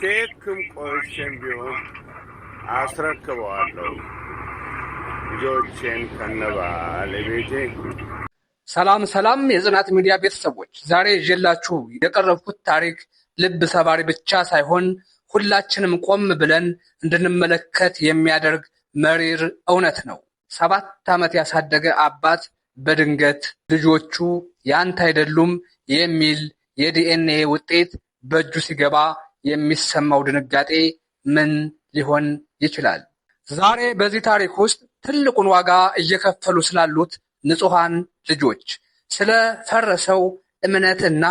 ኬክም ቆርሼም ቢሆን አስረክበዋለሁ ልጆቼን ከነባለቤቴ። ሰላም ሰላም የጽናት ሚዲያ ቤተሰቦች፣ ዛሬ ይዤላችሁ የቀረብኩት ታሪክ ልብ ሰባሪ ብቻ ሳይሆን ሁላችንም ቆም ብለን እንድንመለከት የሚያደርግ መሪር እውነት ነው። 7 ዓመት ያሳደገ አባት በድንገት ልጆቹ ያንተ አይደሉም የሚል የዲኤንኤ ውጤት በእጁ ሲገባ የሚሰማው ድንጋጤ ምን ሊሆን ይችላል? ዛሬ በዚህ ታሪክ ውስጥ ትልቁን ዋጋ እየከፈሉ ስላሉት ንጹሐን ልጆች፣ ስለ ፈረሰው እምነትና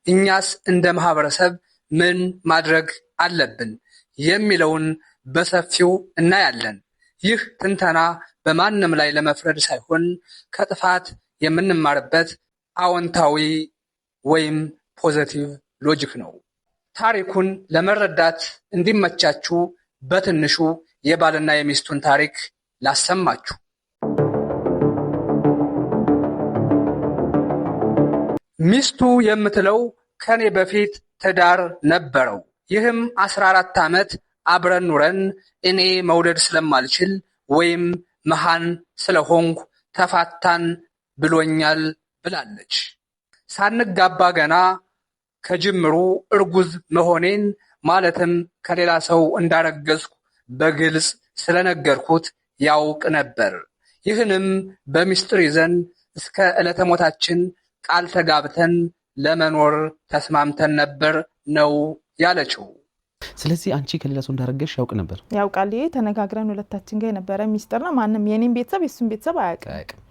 እኛስ እንደ ማህበረሰብ ምን ማድረግ አለብን የሚለውን በሰፊው እናያለን። ይህ ትንተና በማንም ላይ ለመፍረድ ሳይሆን ከጥፋት የምንማርበት አዎንታዊ ወይም ፖዘቲቭ ሎጂክ ነው። ታሪኩን ለመረዳት እንዲመቻችሁ በትንሹ የባልና የሚስቱን ታሪክ ላሰማችሁ። ሚስቱ የምትለው ከኔ በፊት ትዳር ነበረው። ይህም 14 ዓመት አብረን ኑረን እኔ መውለድ ስለማልችል ወይም መሃን ስለሆንኩ ተፋታን ብሎኛል ብላለች። ሳንጋባ ገና ከጅምሩ እርጉዝ መሆኔን ማለትም ከሌላ ሰው እንዳረገዝኩ በግልጽ ስለነገርኩት ያውቅ ነበር። ይህንም በሚስጥር ይዘን እስከ ዕለተ ሞታችን ቃል ተጋብተን ለመኖር ተስማምተን ነበር ነው ያለችው። ስለዚህ አንቺ ከሌላ ሰው እንዳረገሽ ያውቅ ነበር? ያውቃል። ይሄ ተነጋግረን ሁለታችን ጋር የነበረ ሚስጥር ነው። ማንም የኔን ቤተሰብ የሱን ቤተሰብ አያውቅም።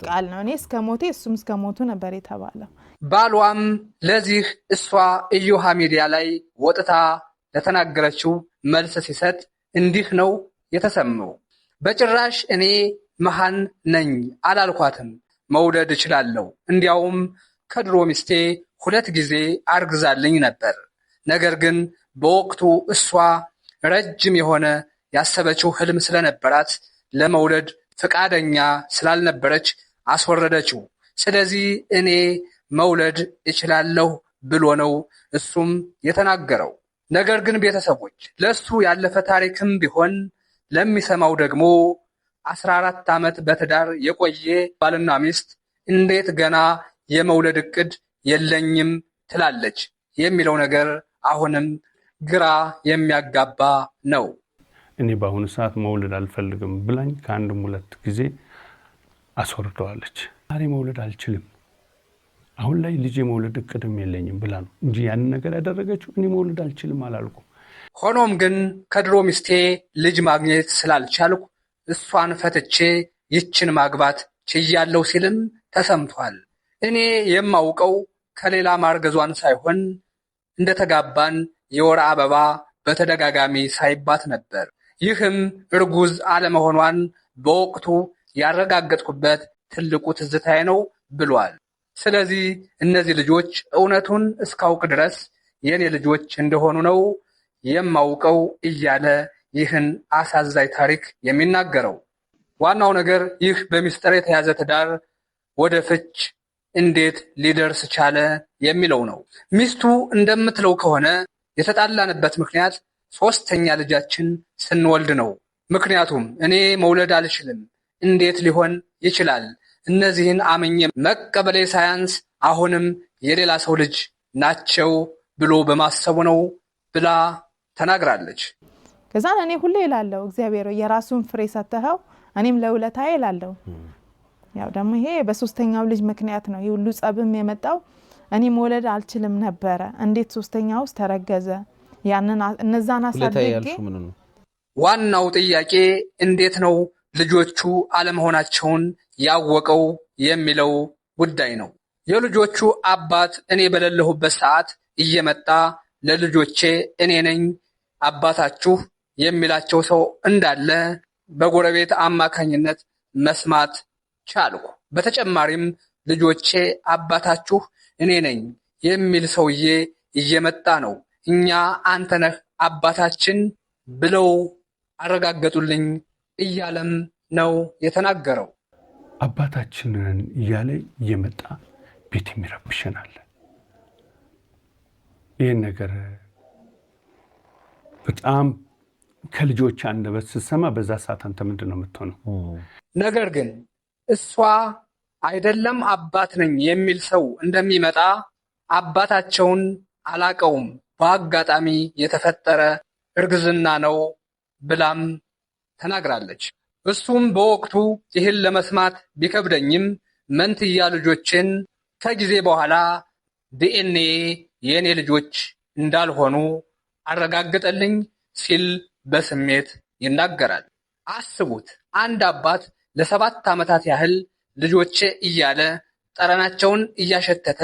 ቃል ነው። እኔ እስከ ሞቴ እሱም እስከ ሞቱ ነበር የተባለው። ባሏም ለዚህ እሷ ኢዮሃ ሚዲያ ላይ ወጥታ ለተናገረችው መልስ ሲሰጥ እንዲህ ነው የተሰማው። በጭራሽ እኔ መሃን ነኝ አላልኳትም። መውለድ እችላለሁ። እንዲያውም ከድሮ ሚስቴ 2 ጊዜ አርግዛልኝ ነበር። ነገር ግን በወቅቱ እሷ ረጅም የሆነ ያሰበችው ህልም ስለነበራት ለመውለድ ፈቃደኛ ስላልነበረች አስወረደችው። ስለዚህ እኔ መውለድ እችላለሁ ብሎ ነው እሱም የተናገረው። ነገር ግን ቤተሰቦች፣ ለሱ ያለፈ ታሪክም ቢሆን ለሚሰማው ደግሞ 14 ዓመት በትዳር የቆየ ባልና ሚስት እንዴት ገና የመውለድ እቅድ የለኝም ትላለች የሚለው ነገር አሁንም ግራ የሚያጋባ ነው። እኔ በአሁኑ ሰዓት መውለድ አልፈልግም ብላኝ ከአንድም 2 ጊዜ አስወርደዋለች። ዛሬ መውለድ አልችልም፣ አሁን ላይ ልጅ የመውለድ እቅድም የለኝም ብላ ነው እንጂ ያንን ነገር ያደረገችው እኔ መውለድ አልችልም አላልኩም። ሆኖም ግን ከድሮ ሚስቴ ልጅ ማግኘት ስላልቻልኩ እሷን ፈትቼ ይችን ማግባት ችያለሁ ሲልም ተሰምቷል። እኔ የማውቀው ከሌላ ማርገዟን ሳይሆን እንደተጋባን የወር አበባ በተደጋጋሚ ሳይባት ነበር። ይህም እርጉዝ አለመሆኗን በወቅቱ ያረጋገጥኩበት ትልቁ ትዝታዬ ነው ብሏል። ስለዚህ እነዚህ ልጆች እውነቱን እስካውቅ ድረስ የኔ ልጆች እንደሆኑ ነው የማውቀው እያለ ይህን አሳዛኝ ታሪክ የሚናገረው። ዋናው ነገር ይህ በሚስጥር የተያዘ ትዳር ወደ ፍች እንዴት ሊደርስ ቻለ የሚለው ነው። ሚስቱ እንደምትለው ከሆነ የተጣላንበት ምክንያት 3ኛ ልጃችን ስንወልድ ነው። ምክንያቱም እኔ መውለድ አልችልም፣ እንዴት ሊሆን ይችላል? እነዚህን አምኜ መቀበሌ ሳያንስ አሁንም የሌላ ሰው ልጅ ናቸው ብሎ በማሰቡ ነው ብላ ተናግራለች። ከዛ እኔ ሁሌ እላለሁ እግዚአብሔር የራሱን ፍሬ ሰተኸው እኔም ለውለታዬ እላለሁ። ያው ደግሞ ይሄ በ3ኛው ልጅ ምክንያት ነው ይሁሉ ጸብም የመጣው። እኔ መውለድ አልችልም ነበረ፣ እንዴት 3ኛው ውስጥ ተረገዘ? ያንን እነዛን አሳድጌ ዋናው ጥያቄ እንዴት ነው ልጆቹ አለመሆናቸውን ያወቀው የሚለው ጉዳይ ነው። የልጆቹ አባት እኔ በሌለሁበት ሰዓት እየመጣ ለልጆቼ እኔ ነኝ አባታችሁ የሚላቸው ሰው እንዳለ በጎረቤት አማካኝነት መስማት ቻልኩ። በተጨማሪም ልጆቼ አባታችሁ እኔ ነኝ የሚል ሰውዬ እየመጣ ነው፣ እኛ አንተ ነህ አባታችን ብለው አረጋገጡልኝ እያለም ነው የተናገረው። አባታችንን እያለ እየመጣ ቤት የሚረብሸናል። ይህን ነገር በጣም ከልጆች አንደበት ስትሰማ በዛ ሰዓት አንተ ምንድን ነው የምትሆነው? ነገር ግን እሷ አይደለም አባት ነኝ የሚል ሰው እንደሚመጣ አባታቸውን አላቀውም፣ በአጋጣሚ የተፈጠረ እርግዝና ነው ብላም ተናግራለች። እሱም በወቅቱ ይህን ለመስማት ቢከብደኝም መንትያ ልጆችን ከጊዜ በኋላ ዲኤንኤ የእኔ ልጆች እንዳልሆኑ አረጋግጠልኝ ሲል በስሜት ይናገራል። አስቡት፣ አንድ አባት ለ7 ዓመታት ያህል ልጆቼ እያለ ጠረናቸውን እያሸተተ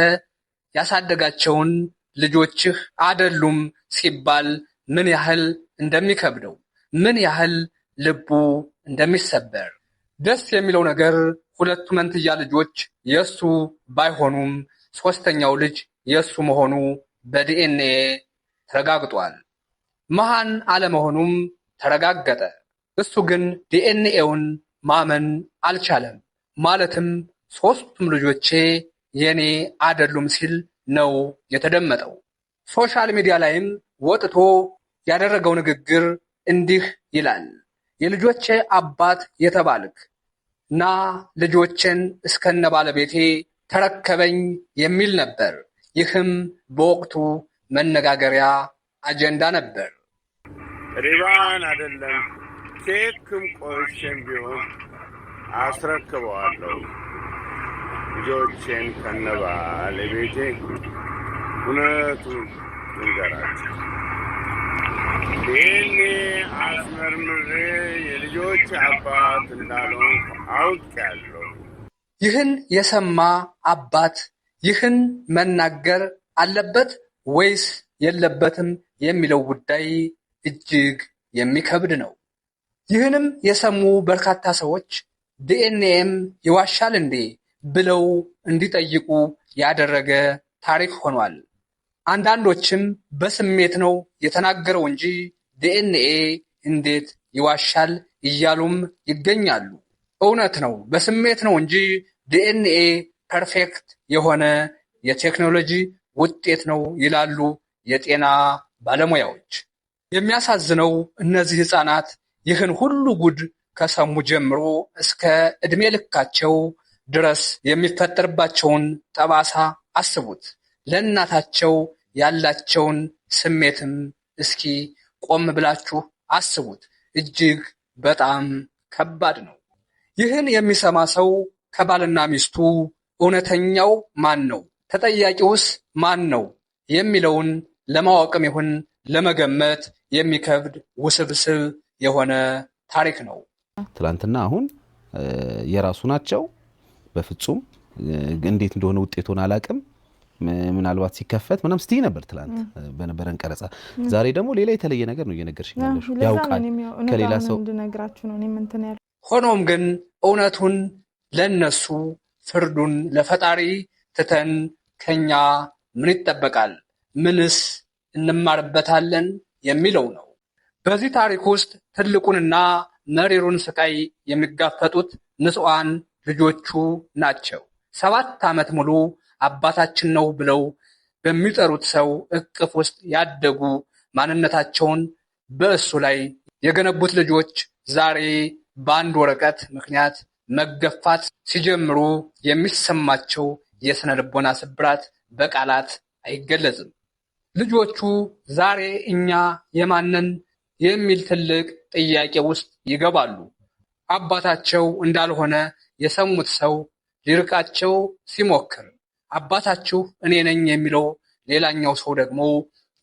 ያሳደጋቸውን ልጆችህ አደሉም ሲባል ምን ያህል እንደሚከብደው፣ ምን ያህል ልቡ እንደሚሰበር። ደስ የሚለው ነገር ሁለቱ መንትያ ልጆች የሱ ባይሆኑም ሶስተኛው ልጅ የሱ መሆኑ በዲኤንኤ ተረጋግጧል። መሃን አለመሆኑም ተረጋገጠ። እሱ ግን ዲኤንኤውን ማመን አልቻለም። ማለትም ሶስቱም ልጆቼ የኔ አደሉም ሲል ነው የተደመጠው። ሶሻል ሚዲያ ላይም ወጥቶ ያደረገው ንግግር እንዲህ ይላል። የልጆቼ አባት የተባልክ እና ልጆቼን እስከነ ባለቤቴ ተረከበኝ የሚል ነበር። ይህም በወቅቱ መነጋገሪያ አጀንዳ ነበር። ሪባን አይደለም ኬክም ቆርሼም ቢሆን አስረክበዋለሁ ልጆቼን ከነ ባለቤቴ። እውነቱን ልንገራቸው፣ ይህኔ አስመርምሬ የልጆች አባት እንዳልሆንኩ አውቄያለሁ። ይህን የሰማ አባት ይህን መናገር አለበት ወይስ የለበትም የሚለው ጉዳይ እጅግ የሚከብድ ነው። ይህንም የሰሙ በርካታ ሰዎች ዲኤንኤም ይዋሻል እንዴ ብለው እንዲጠይቁ ያደረገ ታሪክ ሆኗል። አንዳንዶችም በስሜት ነው የተናገረው እንጂ ዲኤንኤ እንዴት ይዋሻል እያሉም ይገኛሉ። እውነት ነው፣ በስሜት ነው እንጂ ዲኤንኤ ፐርፌክት የሆነ የቴክኖሎጂ ውጤት ነው ይላሉ የጤና ባለሙያዎች። የሚያሳዝነው እነዚህ ሕፃናት ይህን ሁሉ ጉድ ከሰሙ ጀምሮ እስከ ዕድሜ ልካቸው ድረስ የሚፈጠርባቸውን ጠባሳ አስቡት። ለእናታቸው ያላቸውን ስሜትም እስኪ ቆም ብላችሁ አስቡት። እጅግ በጣም ከባድ ነው። ይህን የሚሰማ ሰው ከባልና ሚስቱ እውነተኛው ማን ነው፣ ተጠያቂውስ ማን ነው የሚለውን ለማወቅም ይሁን ለመገመት የሚከብድ ውስብስብ የሆነ ታሪክ ነው። ትላንትና አሁን የራሱ ናቸው። በፍጹም እንዴት እንደሆነ ውጤቱን አላቅም። ምናልባት ሲከፈት ምናም ስትይ ነበር ትላንት በነበረን ቀረጻ። ዛሬ ደግሞ ሌላ የተለየ ነገር ነው እየነገርሽኝ ያለሽው። ያውቃል ከሌላ ሰው እንድነግራችሁ ነው እኔም እንትን ያለው። ሆኖም ግን እውነቱን ለነሱ ፍርዱን ለፈጣሪ ትተን ከኛ ምን ይጠበቃል? ምንስ እንማርበታለን የሚለው ነው። በዚህ ታሪክ ውስጥ ትልቁንና መሪሩን ስቃይ የሚጋፈጡት ንጹሐን ልጆቹ ናቸው። 7 ዓመት ሙሉ አባታችን ነው ብለው በሚጠሩት ሰው እቅፍ ውስጥ ያደጉ ማንነታቸውን በእሱ ላይ የገነቡት ልጆች ዛሬ በአንድ ወረቀት ምክንያት መገፋት ሲጀምሩ የሚሰማቸው የስነ ልቦና ስብራት በቃላት አይገለጽም። ልጆቹ ዛሬ እኛ የማንን የሚል ትልቅ ጥያቄ ውስጥ ይገባሉ። አባታቸው እንዳልሆነ የሰሙት ሰው ሊርቃቸው ሲሞክር፣ አባታችሁ እኔ ነኝ የሚለው ሌላኛው ሰው ደግሞ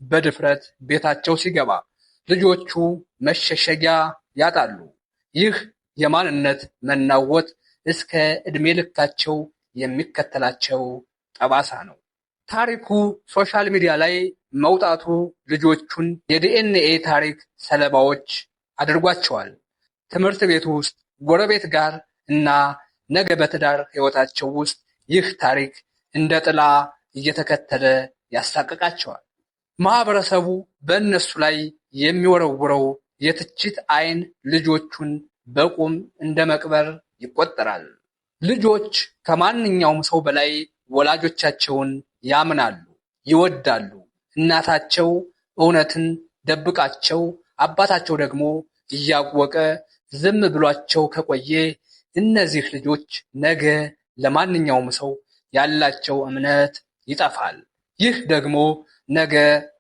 በድፍረት ቤታቸው ሲገባ ልጆቹ መሸሸጊያ ያጣሉ። ይህ የማንነት መናወጥ እስከ ዕድሜ ልካቸው የሚከተላቸው ጠባሳ ነው። ታሪኩ ሶሻል ሚዲያ ላይ መውጣቱ ልጆቹን የዲኤንኤ ታሪክ ሰለባዎች አድርጓቸዋል። ትምህርት ቤት ውስጥ፣ ጎረቤት ጋር እና ነገ በትዳር ሕይወታቸው ውስጥ ይህ ታሪክ እንደ ጥላ እየተከተለ ያሳቅቃቸዋል። ማህበረሰቡ በእነሱ ላይ የሚወረውረው የትችት ዓይን ልጆቹን በቁም እንደ መቅበር ይቆጠራል። ልጆች ከማንኛውም ሰው በላይ ወላጆቻቸውን ያምናሉ፣ ይወዳሉ። እናታቸው እውነትን ደብቃቸው አባታቸው ደግሞ እያወቀ ዝም ብሏቸው ከቆየ እነዚህ ልጆች ነገ ለማንኛውም ሰው ያላቸው እምነት ይጠፋል። ይህ ደግሞ ነገ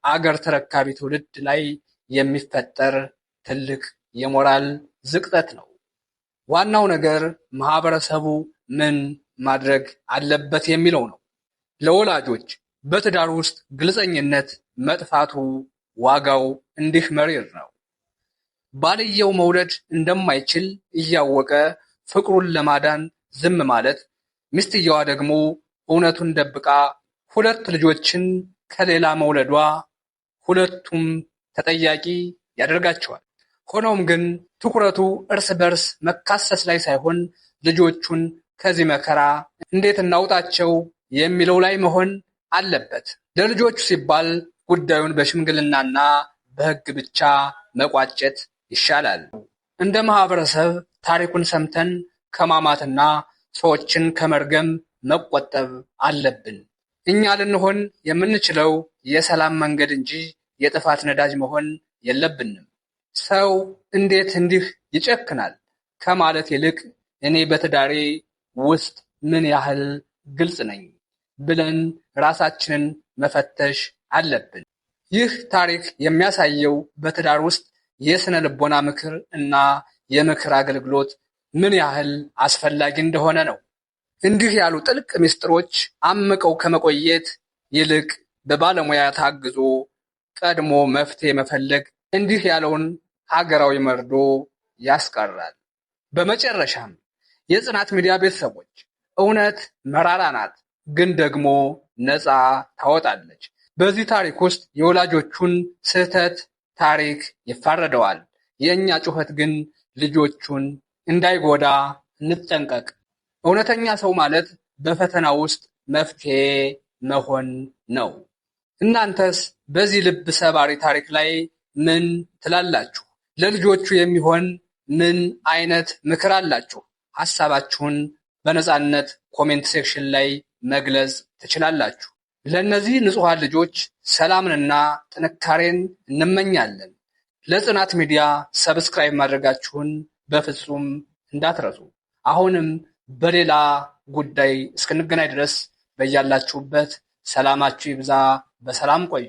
አገር ተረካቢ ትውልድ ላይ የሚፈጠር ትልቅ የሞራል ዝቅጠት ነው። ዋናው ነገር ማህበረሰቡ ምን ማድረግ አለበት የሚለው ነው። ለወላጆች በትዳር ውስጥ ግልጸኝነት መጥፋቱ ዋጋው እንዲህ መሪር ነው። ባልየው መውለድ እንደማይችል እያወቀ ፍቅሩን ለማዳን ዝም ማለት፣ ሚስትየዋ ደግሞ እውነቱን ደብቃ 2 ልጆችን ከሌላ መውለዷ ሁለቱም ተጠያቂ ያደርጋቸዋል። ሆኖም ግን ትኩረቱ እርስ በርስ መካሰስ ላይ ሳይሆን ልጆቹን ከዚህ መከራ እንዴት እናውጣቸው የሚለው ላይ መሆን አለበት። ለልጆቹ ሲባል ጉዳዩን በሽምግልናና በሕግ ብቻ መቋጨት ይሻላል። እንደ ማህበረሰብ ታሪኩን ሰምተን ከማማትና ሰዎችን ከመርገም መቆጠብ አለብን። እኛ ልንሆን የምንችለው የሰላም መንገድ እንጂ የጥፋት ነዳጅ መሆን የለብንም። ሰው እንዴት እንዲህ ይጨክናል ከማለት ይልቅ እኔ በትዳሬ ውስጥ ምን ያህል ግልጽ ነኝ ብለን ራሳችንን መፈተሽ አለብን። ይህ ታሪክ የሚያሳየው በትዳር ውስጥ የስነ ልቦና ምክር እና የምክር አገልግሎት ምን ያህል አስፈላጊ እንደሆነ ነው። እንዲህ ያሉ ጥልቅ ምስጢሮች አምቀው ከመቆየት ይልቅ በባለሙያ ታግዞ ቀድሞ መፍትሄ መፈለግ እንዲህ ያለውን ሀገራዊ መርዶ ያስቀራል። በመጨረሻም የጽናት ሚዲያ ቤተሰቦች እውነት መራራ ናት፣ ግን ደግሞ ነፃ ታወጣለች። በዚህ ታሪክ ውስጥ የወላጆቹን ስህተት ታሪክ ይፋረደዋል። የእኛ ጩኸት ግን ልጆቹን እንዳይጎዳ እንጠንቀቅ። እውነተኛ ሰው ማለት በፈተና ውስጥ መፍትሄ መሆን ነው። እናንተስ በዚህ ልብ ሰባሪ ታሪክ ላይ ምን ትላላችሁ? ለልጆቹ የሚሆን ምን አይነት ምክር አላችሁ? ሐሳባችሁን በነፃነት ኮሜንት ሴክሽን ላይ መግለጽ ትችላላችሁ። ለእነዚህ ንጹሐን ልጆች ሰላምንና ጥንካሬን እንመኛለን። ለጽናት ሚዲያ ሰብስክራይብ ማድረጋችሁን በፍጹም እንዳትረሱ። አሁንም በሌላ ጉዳይ እስክንገናኝ ድረስ በያላችሁበት ሰላማችሁ ይብዛ። በሰላም ቆዩ።